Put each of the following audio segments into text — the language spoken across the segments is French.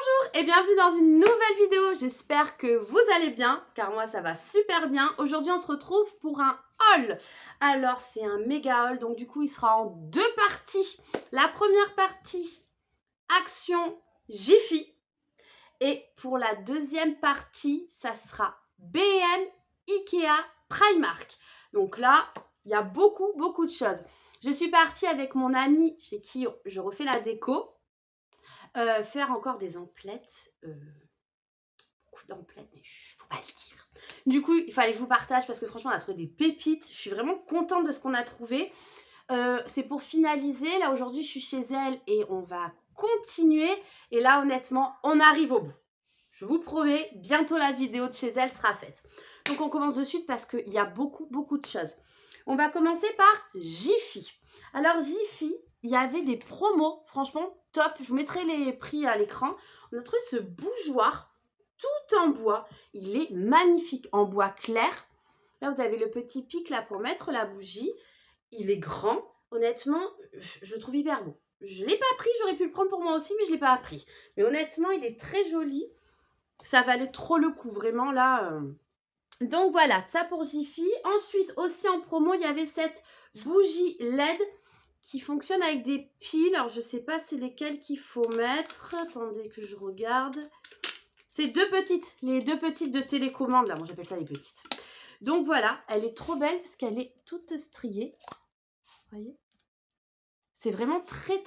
Bonjour et bienvenue dans une nouvelle vidéo. J'espère que vous allez bien, car moi ça va super bien. Aujourd'hui on se retrouve pour un haul. Alors c'est un méga haul, donc du coup il sera en deux parties. La première partie, Action Jiffy. Et pour la deuxième partie, ça sera B&M, Ikea, Primark. Donc là, il y a beaucoup de choses. Je suis partie avec mon amie chez qui je refais la déco. Faire encore des emplettes. Beaucoup d'emplettes, mais faut pas le dire. Du coup, il fallait que je vous partage parce que franchement, on a trouvé des pépites. Je suis vraiment contente de ce qu'on a trouvé. C'est pour finaliser. Là, aujourd'hui, je suis chez elle et on va continuer. Et là, honnêtement, on arrive au bout. Je vous promets, bientôt la vidéo de chez elle sera faite. Donc, on commence de suite parce qu'il y a beaucoup de choses. On va commencer par Jiffy. Alors, Jiffy, il y avait des promos, franchement, top. Je vous mettrai les prix à l'écran. On a trouvé ce bougeoir tout en bois. Il est magnifique, en bois clair. Là, vous avez le petit pic là pour mettre la bougie. Il est grand. Honnêtement, je le trouve hyper beau. Je ne l'ai pas pris, j'aurais pu le prendre pour moi aussi, mais je ne l'ai pas pris. Mais honnêtement, il est très joli. Ça valait trop le coup, vraiment là. Donc voilà, ça pour Jiffy. Ensuite, aussi en promo, il y avait cette bougie LED qui fonctionne avec des piles. Alors, je ne sais pas c'est lesquelles qu'il faut mettre. Attendez que je regarde. C'est les deux petites de télécommande là. Moi, j'appelle ça les petites. Donc voilà, elle est trop belle parce qu'elle est toute striée. Vous voyez? C'est vraiment très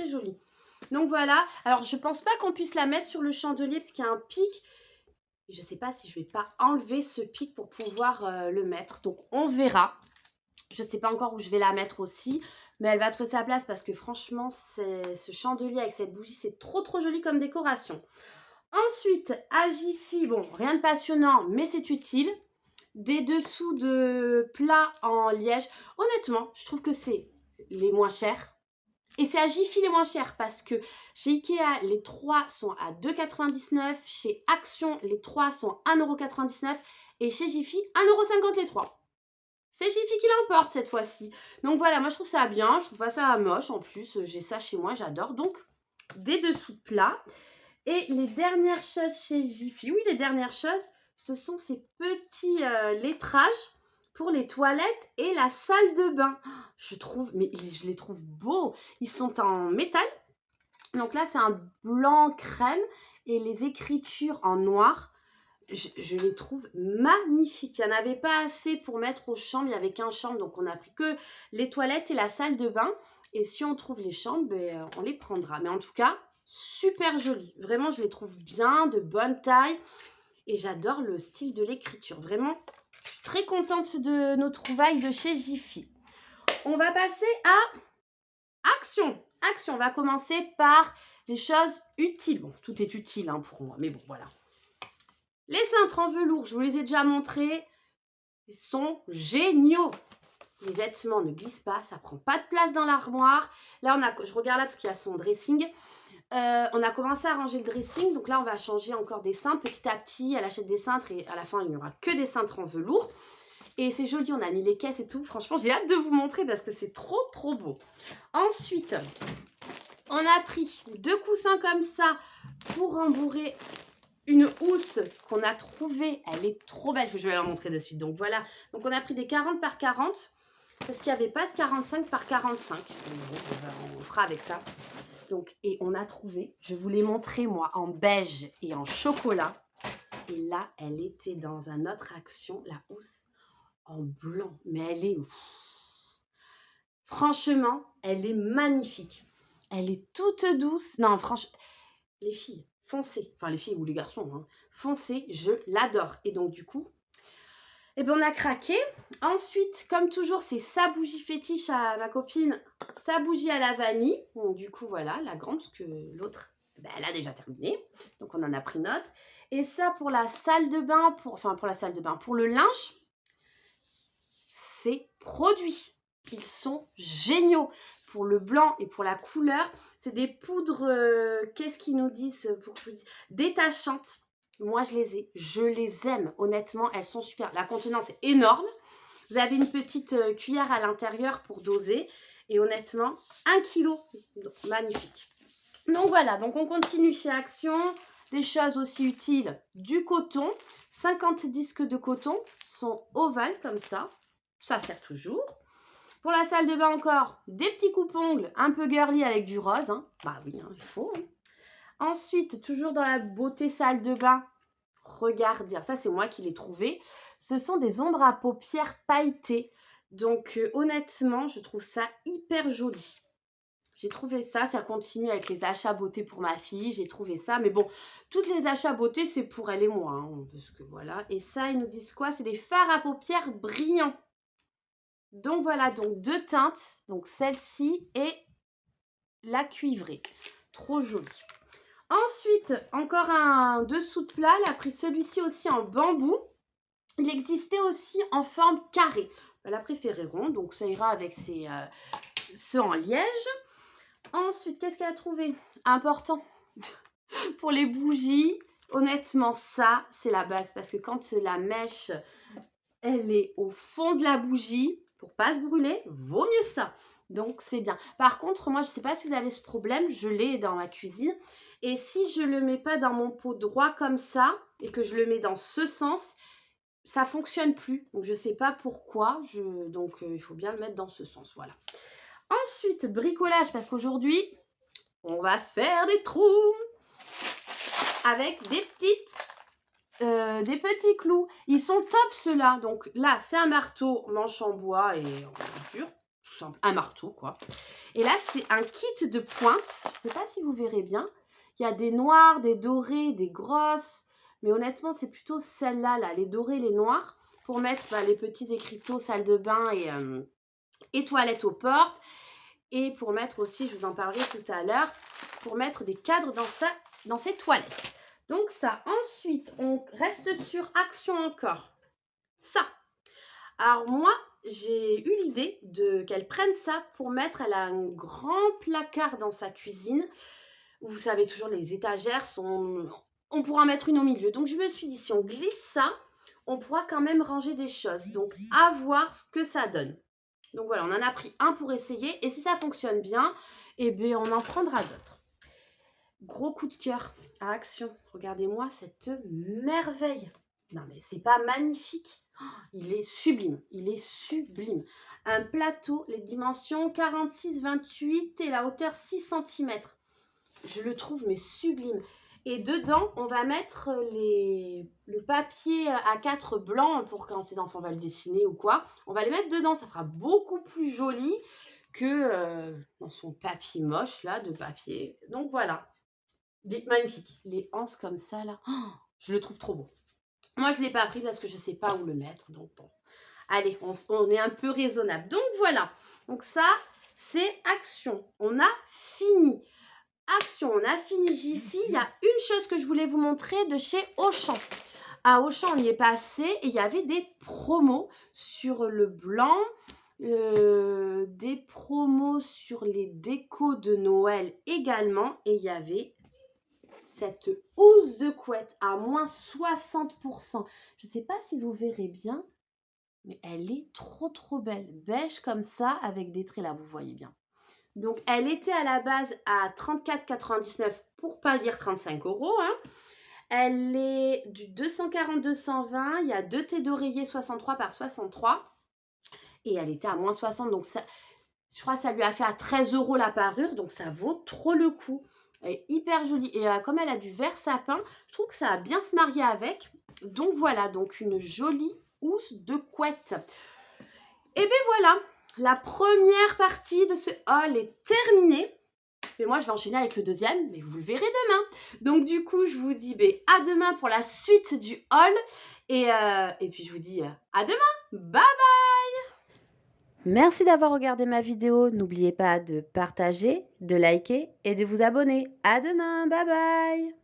joli. Donc voilà. Alors, je pense pas qu'on puisse la mettre sur le chandelier parce qu'il y a un pic. Je ne sais pas si je ne vais pas enlever ce pic pour pouvoir le mettre. Donc, on verra. Je ne sais pas encore où je vais la mettre aussi. Mais elle va trouver sa place parce que franchement, ce chandelier avec cette bougie, c'est trop joli comme décoration. Ensuite, à Jiffy, bon, rien de passionnant, mais c'est utile. Des dessous de plats en liège. Honnêtement, je trouve que c'est les moins chers. Et c'est à Jiffy les moins chers parce que chez Ikea, les 3 sont à 2,99 €. Chez Action, les 3 sont à 1,99 € et chez Jiffy, 1,50 € les 3. C'est Jiffy qui l'emporte cette fois-ci. Donc voilà, moi je trouve ça bien. Je trouve pas ça moche en plus. J'ai ça chez moi, j'adore. Donc, des dessous de plats. Et les dernières choses chez Jiffy, oui, les dernières choses, ce sont ces petits lettrages pour les toilettes et la salle de bain. Je les trouve beaux. Ils sont en métal. Donc là, c'est un blanc crème et les écritures en noir. Je les trouve magnifiques. Il n'y en avait pas assez pour mettre aux chambres. Il n'y avait qu'un chambre. Donc, on a pris que les toilettes et la salle de bain. Et si on trouve les chambres, on les prendra. Mais en tout cas, super joli. Vraiment, je les trouve bien, de bonne taille. Et j'adore le style de l'écriture. Vraiment, je suis très contente de nos trouvailles de chez Jiffy. On va passer à Action. Action, on va commencer par les choses utiles. Bon, tout est utile pour moi, mais bon, voilà. Les cintres en velours, je vous les ai déjà montrés. Ils sont géniaux. Les vêtements ne glissent pas, ça prend pas de place dans l'armoire. Là, je regarde là parce qu'il y a son dressing. On a commencé à ranger le dressing, donc là on va changer encore des cintres petit à petit. Elle achète des cintres et à la fin il n'y aura que des cintres en velours. Et c'est joli, on a mis les caisses et tout. Franchement, j'ai hâte de vous montrer parce que c'est trop beau. Ensuite, on a pris 2 coussins comme ça pour rembourrer une housse qu'on a trouvée. Elle est trop belle, je vais la montrer de suite. Donc voilà, donc on a pris des 40 par 40 parce qu'il n'y avait pas de 45 par 45. On fera avec ça. Donc, et on a trouvé, je vous l'ai montré moi, en beige et en chocolat. Et là, elle était dans un autre Action, la housse en blanc. Mais elle est... Franchement, elle est magnifique. Elle est toute douce. Non, franchement, les filles, foncez. Enfin, les filles ou les garçons, foncez, je l'adore. Et donc, du coup, on a craqué. Ensuite, comme toujours, c'est sa bougie fétiche à ma copine, sa bougie à la vanille. Bon, du coup, voilà, la grande, parce que l'autre, elle a déjà terminé. Donc, on en a pris note. Et ça, pour la salle de bain, pour le linge, c'est produit. Ils sont géniaux pour le blanc et pour la couleur. C'est des poudres, qu'est-ce qu'ils nous disent pour que je vous dise, détachantes. Moi, je les aime. Honnêtement, elles sont super. La contenance est énorme. Vous avez une petite cuillère à l'intérieur pour doser. Et honnêtement, 1 kg. Magnifique. Donc voilà, donc on continue chez Action. Des choses aussi utiles, du coton. 50 disques de coton sont ovales comme ça. Ça sert toujours. Pour la salle de bain encore, des petits coupe-ongles un peu girly avec du rose. Hein. Bah oui, hein, il faut. Hein. Ensuite, toujours dans la beauté salle de bain, regardez, ça c'est moi qui l'ai trouvé. Ce sont des ombres à paupières pailletées. Donc honnêtement, je trouve ça hyper joli. J'ai trouvé ça continue avec les achats beauté pour ma fille, j'ai trouvé ça. Mais bon, toutes les achats beauté, c'est pour elle et moi, hein, parce que voilà. Et ça, ils nous disent quoi? C'est des fards à paupières brillants. Donc voilà, donc 2 teintes, donc celle-ci et la cuivrée. Trop jolie. Ensuite, encore un dessous de plat, elle a pris celui-ci aussi en bambou. Il existait aussi en forme carrée. Elle a préféré rond, donc ça ira avec ceux en liège. Ensuite, qu'est-ce qu'elle a trouvé? Important pour les bougies. Honnêtement, ça, c'est la base. Parce que quand la mèche, elle est au fond de la bougie, pour pas se brûler, vaut mieux ça. Donc, c'est bien. Par contre, moi, je ne sais pas si vous avez ce problème. Je l'ai dans ma cuisine. Et si je ne le mets pas dans mon pot droit comme ça, et que je le mets dans ce sens, ça ne fonctionne plus. Donc, je ne sais pas pourquoi. Donc, il faut bien le mettre dans ce sens. Voilà. Ensuite, bricolage, parce qu'aujourd'hui, on va faire des trous avec des petits clous. Ils sont top ceux-là. Donc là, c'est un marteau manche en bois et en mesure. Tout simple, un marteau quoi. Et là, c'est un kit de pointe. Je ne sais pas si vous verrez bien. Il y a des noirs, des dorés, des grosses. Mais honnêtement, c'est plutôt celles-là, là, les dorés, les noirs, pour mettre les petits écriteaux salle de bain et toilettes aux portes. Et pour mettre aussi, je vous en parlais tout à l'heure, pour mettre des cadres dans ses toilettes. Donc ça, ensuite, on reste sur Action encore. Ça. Alors moi, j'ai eu l'idée qu'elle prenne ça pour mettre, elle a un grand placard dans sa cuisine. Vous savez toujours, les étagères sont... On pourra en mettre une au milieu. Donc je me suis dit, si on glisse ça, on pourra quand même ranger des choses. Donc à voir ce que ça donne. Donc voilà, on en a pris un pour essayer. Et si ça fonctionne bien, eh bien, on en prendra d'autres. Gros coup de cœur à Action. Regardez-moi cette merveille. Non mais c'est pas magnifique. Il est sublime. Il est sublime. Un plateau, les dimensions 46-28 et la hauteur 6 cm. Je le trouve mais sublime. Et dedans, on va mettre le papier A4 blanc pour quand ces enfants veulent le dessiner ou quoi. On va les mettre dedans. Ça fera beaucoup plus joli que dans son papier moche là de papier. Donc voilà. Magnifique. Les anses comme ça là. Oh, je le trouve trop beau. Moi, je ne l'ai pas pris parce que je ne sais pas où le mettre. Donc bon. Allez, on est un peu raisonnable. Donc voilà. Donc ça, c'est Action. On a fini. Action, on a fini Jiffy. Il y a une chose que je voulais vous montrer de chez Auchan. À Auchan, on y est passé et il y avait des promos sur le blanc, des promos sur les décos de Noël également. Et il y avait cette housse de couette à moins 60%. Je ne sais pas si vous verrez bien, mais elle est trop belle. Beige comme ça avec des traits là, vous voyez bien. Donc, elle était à la base à 34,99 pour pas dire 35 €. Hein. Elle est du 240-220. Il y a 2 thés d'oreiller 63 par 63. Et elle était à moins 60. Donc, ça, je crois que ça lui a fait à 13 € la parure. Donc, ça vaut trop le coup. Elle est hyper jolie. Et comme elle a du vert sapin, je trouve que ça va bien se marier avec. Donc, voilà. Donc, une jolie housse de couette. Et bien, voilà. La première partie de ce haul est terminée. Et moi, je vais enchaîner avec le deuxième, mais vous le verrez demain. Donc, du coup, je vous dis à demain pour la suite du haul. Et puis, je vous dis à demain. Bye bye. Merci d'avoir regardé ma vidéo. N'oubliez pas de partager, de liker et de vous abonner. À demain. Bye bye.